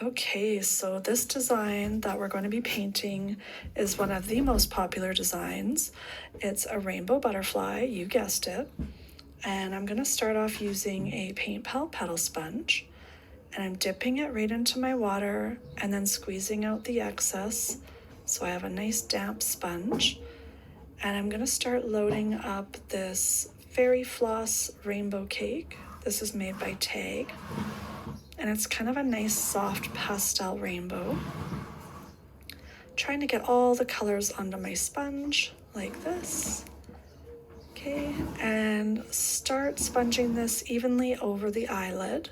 Okay, so this design that we're going to be painting is one of the most popular designs. It's a rainbow butterfly, you guessed it. And I'm going to start off using a paint pal petal sponge. And I'm dipping it right into my water and then squeezing out the excess so I have a nice damp sponge. And I'm going to start loading up this fairy floss rainbow cake. This is made by Tag. And it's kind of a nice soft pastel rainbow. Trying to get all the colors onto my sponge like this. Okay, and start sponging this evenly over the eyelid,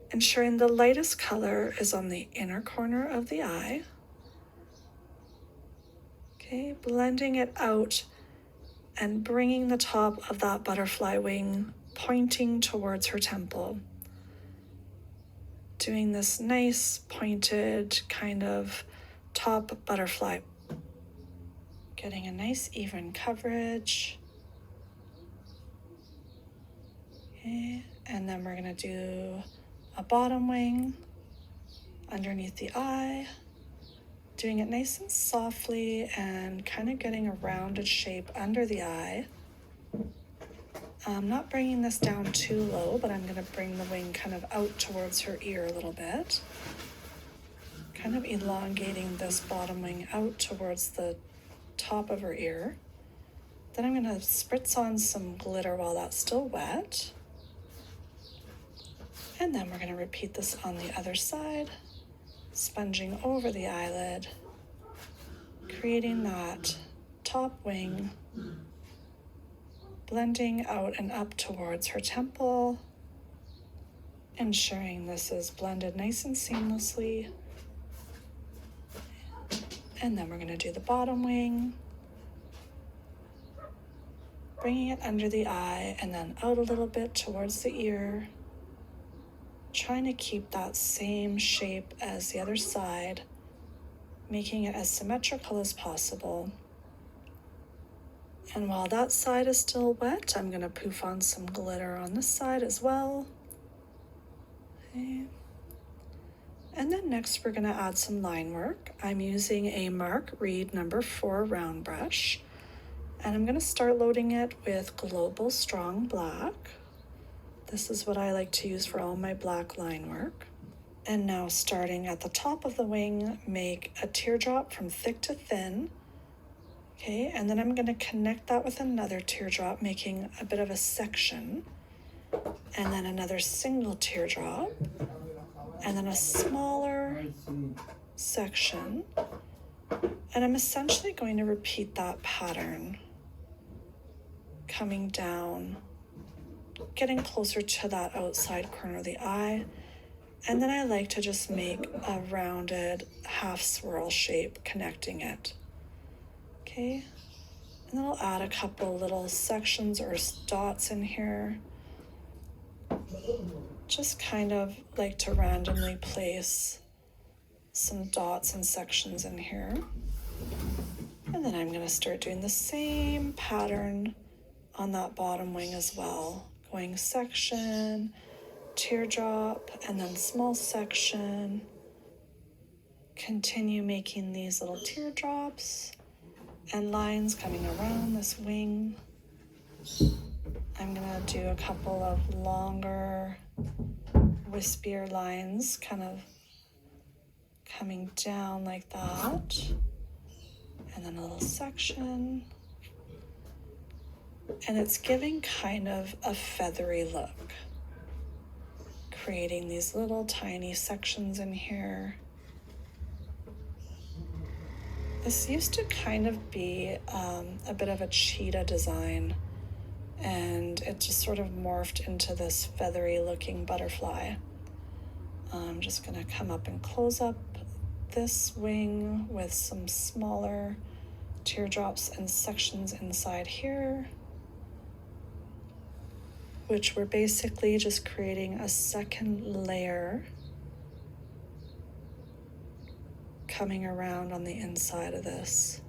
ensuring the lightest color is on the inner corner of the eye. Okay, blending it out and bringing the top of that butterfly wing pointing towards her temple. Doing this nice pointed kind of top butterfly. Getting a nice even coverage. Okay, and then we're gonna do a bottom wing underneath the eye. Doing it nice and softly and kind of getting a rounded shape under the eye. I'm not bringing this down too low, but I'm going to bring the wing kind of out towards her ear a little bit. Kind of elongating this bottom wing out towards the top of her ear. Then I'm going to spritz on some glitter while that's still wet. And then we're going to repeat this on the other side, sponging over the eyelid, creating that top wing, blending out and up towards her temple, ensuring this is blended nice and seamlessly. And then we're going to do the bottom wing, bringing it under the eye and then out a little bit towards the ear, trying to keep that same shape as the other side, making it as symmetrical as possible. And while that side is still wet, I'm going to poof on some glitter on this side as well. Okay. And then next we're going to add some line work. I'm using a Mark Reed number 4 round brush. And I'm going to start loading it with Global Strong Black. This is what I like to use for all my black line work. And now starting at the top of the wing, make a teardrop from thick to thin. Okay, and then I'm going to connect that with another teardrop, making a bit of a section, and then another single teardrop, and then a smaller section. And I'm essentially going to repeat that pattern, coming down, getting closer to that outside corner of the eye. And then I like to just make a rounded half swirl shape connecting it. Okay, and then I'll add a couple little sections or dots in here. Just kind of like to randomly place some dots and sections in here. And then I'm going to start doing the same pattern on that bottom wing as well. Going section, teardrop, and then small section. Continue making these little teardrops and lines coming around this wing. I'm going to do a couple of longer, wispier lines kind of coming down like that. And then a little section. And it's giving kind of a feathery look. Creating these little tiny sections in here. This used to kind of be a bit of a cheetah design, and it just sort of morphed into this feathery looking butterfly. I'm just going to come up and close up this wing with some smaller teardrops and sections inside here, which we're basically just creating a second layer coming around on the inside of this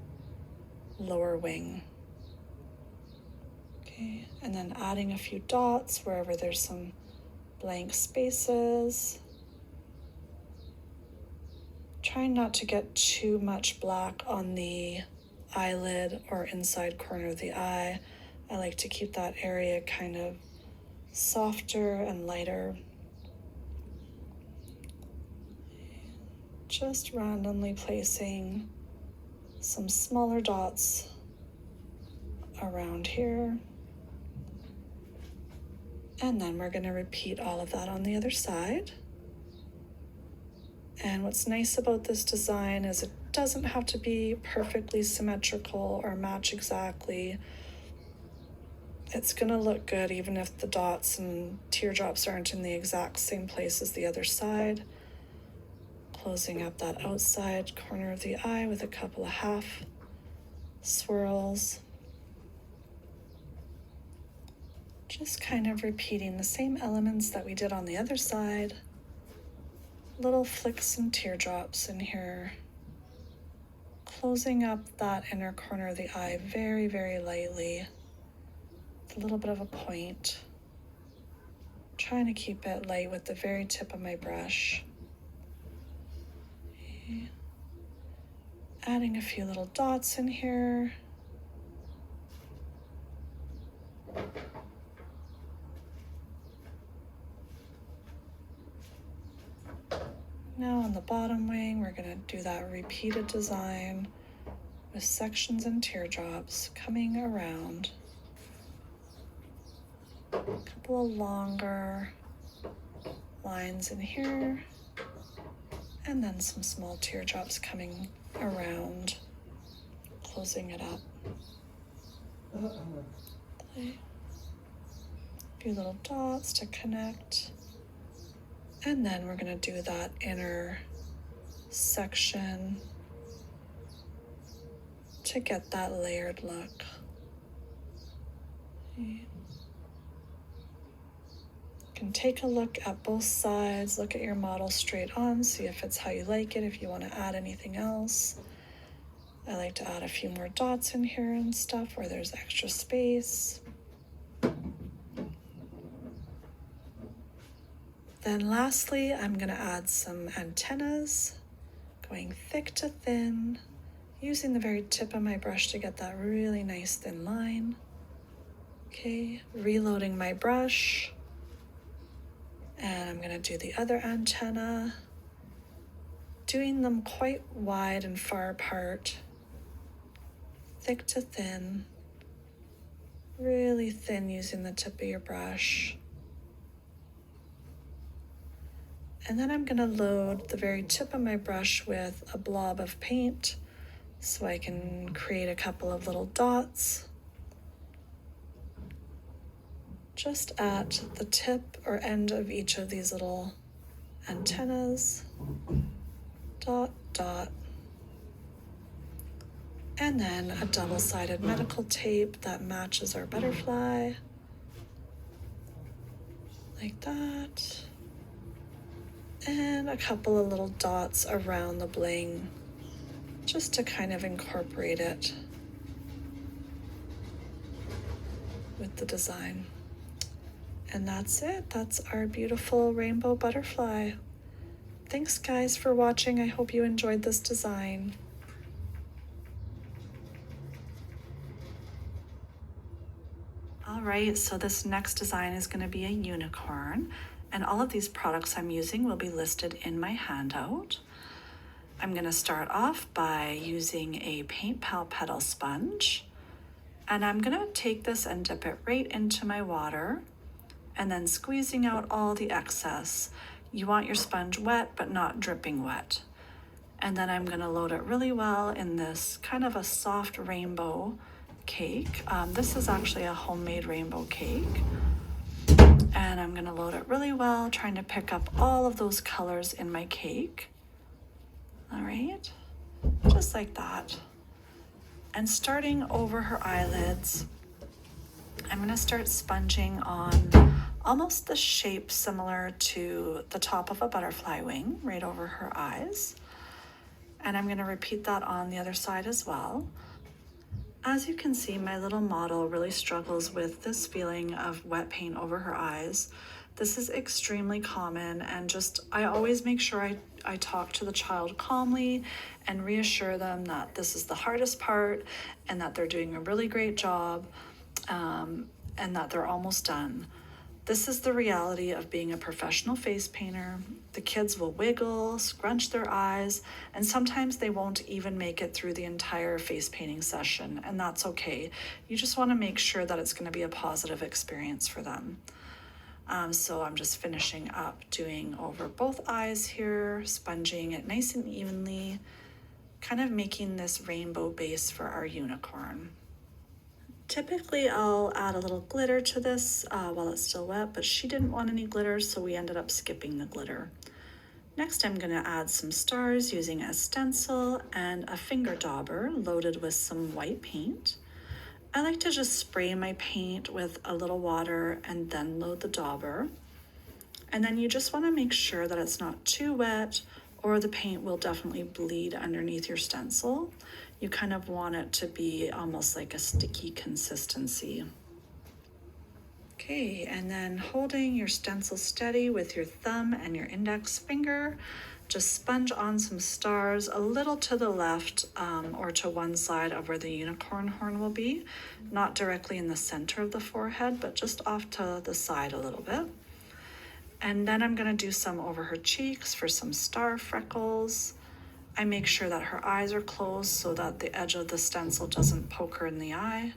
lower wing. Okay, and then adding a few dots wherever there's some blank spaces. Trying not to get too much black on the eyelid or inside corner of the eye. I like to keep that area kind of softer and lighter. Just randomly placing some smaller dots around here. And then we're going to repeat all of that on the other side. And what's nice about this design is it doesn't have to be perfectly symmetrical or match exactly. It's going to look good even if the dots and teardrops aren't in the exact same place as the other side. Closing up that outside corner of the eye with a couple of half swirls. Just kind of repeating the same elements that we did on the other side. Little flicks and teardrops in here. Closing up that inner corner of the eye very, very lightly. With a little bit of a point. Trying to keep it light with the very tip of my brush. Okay. Adding a few little dots in here. Now on the bottom wing, we're going to do that repeated design with sections and teardrops coming around. A couple of longer lines in here, and then some small teardrops coming around, closing it up. A few little dots to connect. And then we're going to do that inner section to get that layered look. Okay. You can take a look at both sides, look at your model straight on, see if it's how you like it, if you want to add anything else. I like to add a few more dots in here and stuff where there's extra space. Then lastly, I'm going to add some antennas, going thick to thin, using the very tip of my brush to get that really nice thin line. Okay, reloading my brush, and I'm going to do the other antenna, doing them quite wide and far apart, thick to thin, really thin using the tip of your brush. And then I'm going to load the very tip of my brush with a blob of paint so I can create a couple of little dots just at the tip or end of each of these little antennas. Dot, dot. And then a double-sided medical tape that matches our butterfly. Like that. And a couple of little dots around the bling just to kind of incorporate it with the design. And that's it. That's our beautiful rainbow butterfly. Thanks guys for watching. I hope you enjoyed this design. All right, so this next design is going to be a unicorn. And all of these products I'm using will be listed in my handout. I'm going to start off by using a Paint Pal petal sponge. And I'm going to take this and dip it right into my water and then squeezing out all the excess. You want your sponge wet, but not dripping wet. And then I'm going to load it really well in this kind of a soft rainbow cake. This is actually a homemade rainbow cake. And I'm going to load it really well, trying to pick up all of those colors in my cake. All right, just like that. And starting over her eyelids, I'm going to start sponging on almost the shape similar to the top of a butterfly wing, right over her eyes. And I'm going to repeat that on the other side as well. As you can see, my little model really struggles with this feeling of wet paint over her eyes, This is extremely common, and I always make sure I talk to the child calmly and reassure them that this is the hardest part and that they're doing a really great job, and that they're almost done. This is the reality of being a professional face painter. The kids will wiggle, scrunch their eyes, and sometimes they won't even make it through the entire face painting session, and that's okay. You just want to make sure that it's going to be a positive experience for them. So I'm just finishing up doing over both eyes here, sponging it nice and evenly, kind of making this rainbow base for our unicorn. Typically I'll add a little glitter to this while it's still wet, but she didn't want any glitter, so we ended up skipping the glitter. Next I'm going to add some stars using a stencil and a finger dauber loaded with some white paint. I like to just spray my paint with a little water and then load the dauber. And then you just want to make sure that it's not too wet, or the paint will definitely bleed underneath your stencil. You kind of want it to be almost like a sticky consistency. Okay, and then holding your stencil steady with your thumb and your index finger, just sponge on some stars a little to the left or to one side of where the unicorn horn will be, not directly in the center of the forehead, but just off to the side a little bit. And then I'm gonna do some over her cheeks for some star freckles. I make sure that her eyes are closed so that the edge of the stencil doesn't poke her in the eye.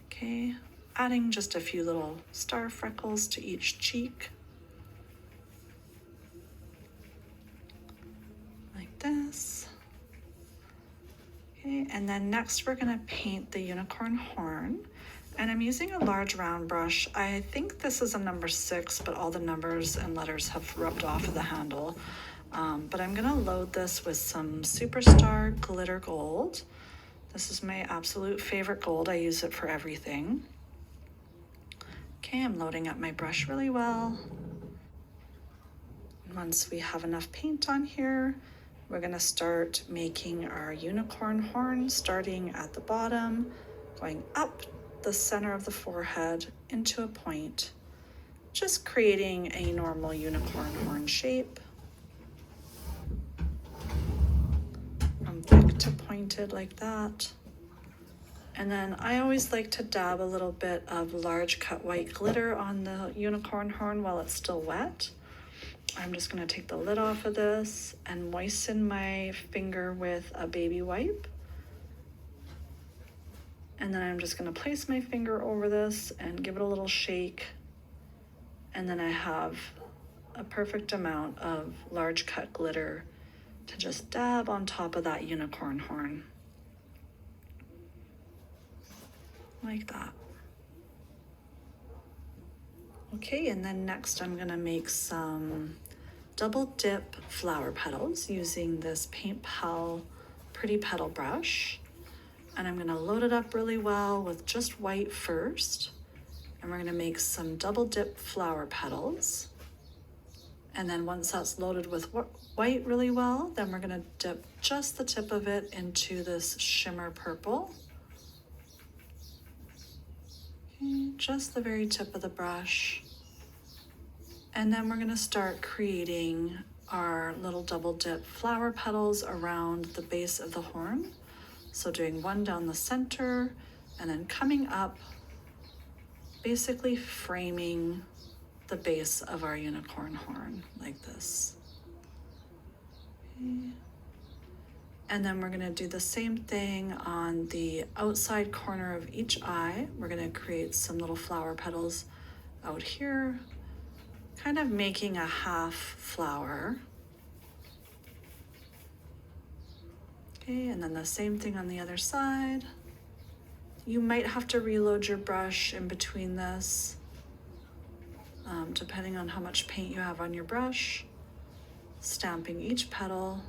Okay, adding just a few little star freckles to each cheek. Like this. Okay, and then next we're gonna paint the unicorn horn. And I'm using a large round brush. I think this is a number 6, but all the numbers and letters have rubbed off of the handle. But I'm gonna load this with some Superstar Glitter Gold. This is my absolute favorite gold. I use it for everything. Okay, I'm loading up my brush really well. Once we have enough paint on here, we're gonna start making our unicorn horn, starting at the bottom, going up the center of the forehead into a point, just creating a normal unicorn horn shape. From thick to pointed like that. And then I always like to dab a little bit of large cut white glitter on the unicorn horn while it's still wet. I'm just gonna take the lid off of this and moisten my finger with a baby wipe. And then I'm just gonna place my finger over this and give it a little shake. And then I have a perfect amount of large cut glitter to just dab on top of that unicorn horn. Like that. Okay, and then next I'm gonna make some double dip flower petals using this Paint Pal Pretty Petal brush. And I'm gonna load it up really well with just white first. And we're gonna make some double dip flower petals. And then once that's loaded with white really well, then we're gonna dip just the tip of it into this shimmer purple. Okay, just the very tip of the brush. And then we're gonna start creating our little double dip flower petals around the base of the horn. So doing one down the center and then coming up, basically framing the base of our unicorn horn like this. Okay. And then we're gonna do the same thing on the outside corner of each eye. We're gonna create some little flower petals out here, kind of making a half flower. Okay, and then the same thing on the other side. You might have to reload your brush in between this, depending on how much paint you have on your brush. Stamping each petal.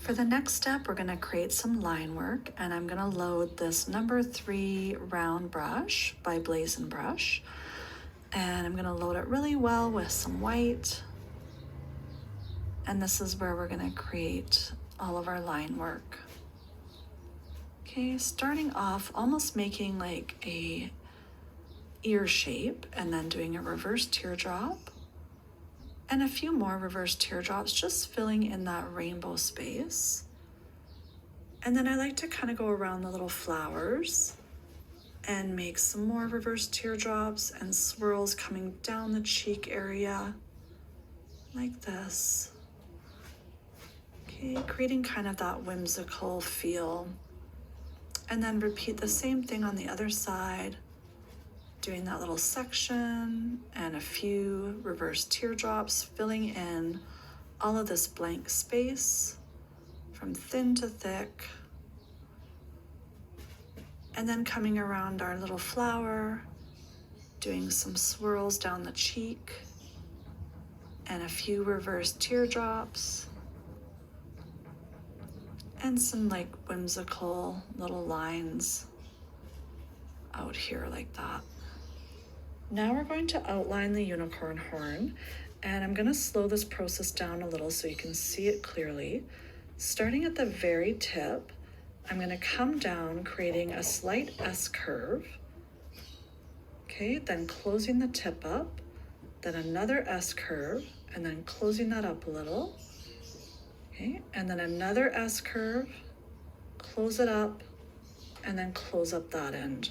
For the next step, we're gonna create some line work, and I'm gonna load this number 3 round brush by Blazing Brush. And I'm gonna load it really well with some white. And this is where we're gonna create all of our line work. Okay, starting off, almost making like a ear shape and then doing a reverse teardrop and a few more reverse teardrops, just filling in that rainbow space. And then I like to kind of go around the little flowers and make some more reverse teardrops and swirls coming down the cheek area like this. Okay, creating kind of that whimsical feel. And then repeat the same thing on the other side, doing that little section and a few reverse teardrops, filling in all of this blank space from thin to thick. And then coming around our little flower, doing some swirls down the cheek and a few reverse teardrops and some like whimsical little lines out here like that. Now we're going to outline the unicorn horn, and I'm going to slow this process down a little so you can see it clearly. Starting at the very tip, I'm going to come down, creating a slight S curve. Okay, then closing the tip up, then another S curve, and then closing that up a little. Okay, and then another S curve, close it up, and then close up that end.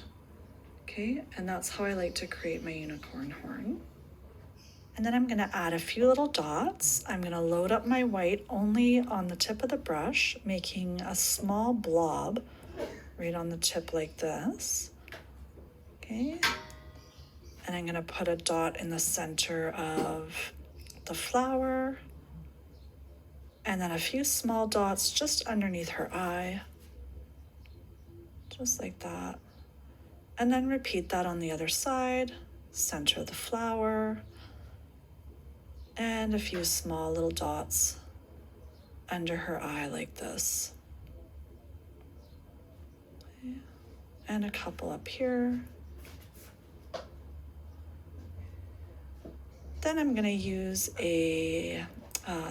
Okay, and that's how I like to create my unicorn horn. And then I'm going to add a few little dots. I'm going to load up my white only on the tip of the brush, making a small blob right on the tip like this. Okay, and I'm going to put a dot in the center of the flower, and then a few small dots just underneath her eye, just like that. And then repeat that on the other side, center of the flower, and a few small little dots under her eye like this. And a couple up here. Then I'm gonna use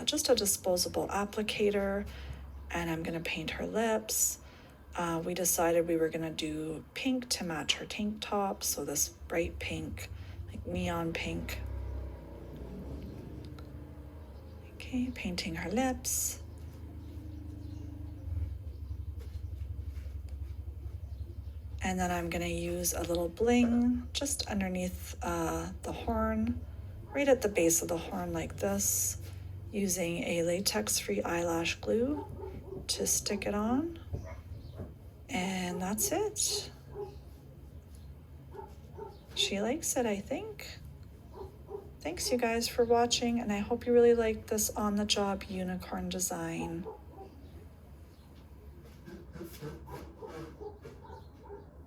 just a disposable applicator, and I'm gonna paint her lips. We decided we were gonna do pink to match her tank top, so this bright pink, like neon pink. Okay, painting her lips. And then I'm gonna use a little bling just underneath the horn, right at the base of the horn like this, using a latex-free eyelash glue to stick it on. And that's it. She likes it, I think. Thanks you guys for watching, and I hope you really like this on-the-job unicorn design.